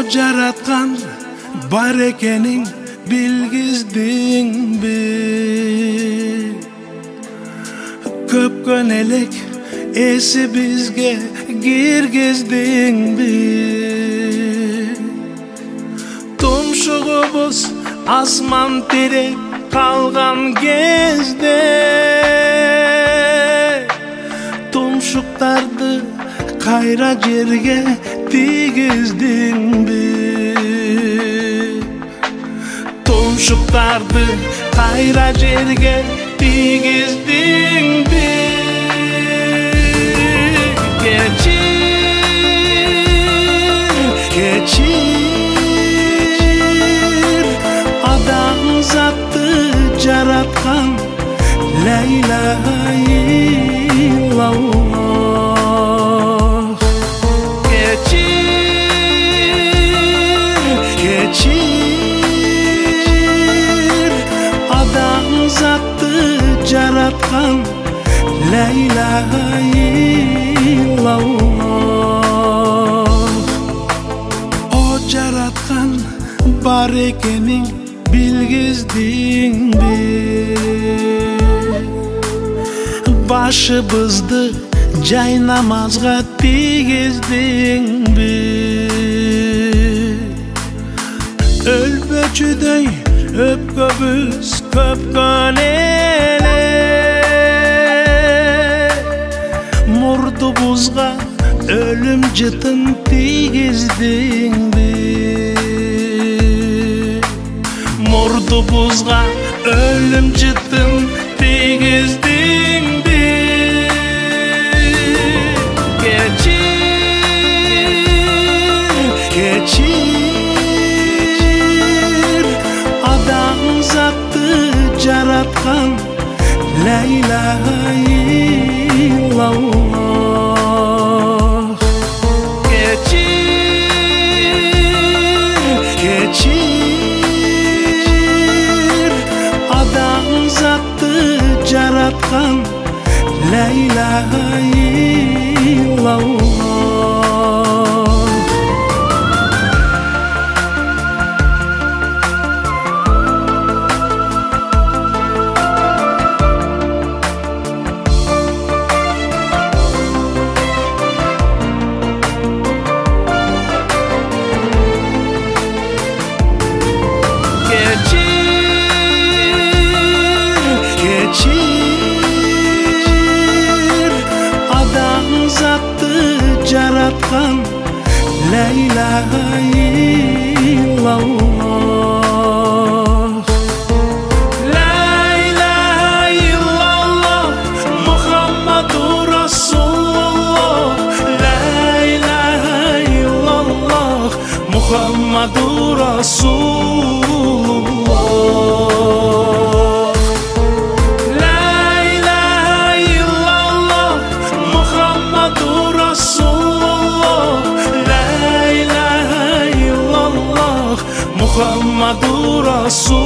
Жараткан бар экенин билгиздиңби? Көпкөн элек эси бизге киргиздиңби? Тумшугубуз асман тирек калган кезде тумшуктарды кайра жерге тийгиздиңби? Тумшуктарды кайра жерге тийгиздиңби? Кечир адамзатты жараткан ла иляха иллаллах. Кечир адамзатты жараткан ла иляха иллаллах. Жараткан бар экенин билгиздиңби? Башыбызды жай намазга тийгиздиңби? Өлбөчүдөй өпкөбүз көпкөн эле мурдубузга өлүм жытын тийгиздиңби? Мурдубузга өлүм жытын тийгиздиңби? Кечир адамзатты жараткан ла иляха иллаллах. Кечир адамзатты жараткан ла иляха иллаллах. Кечир адамзатты жараткан ла иляха иллаллах. Ла иляха иллаллах Мухаммадур Расулуллах. Ла иляха иллаллах Мухаммадур Расулуллах. Мухаммадур Расул.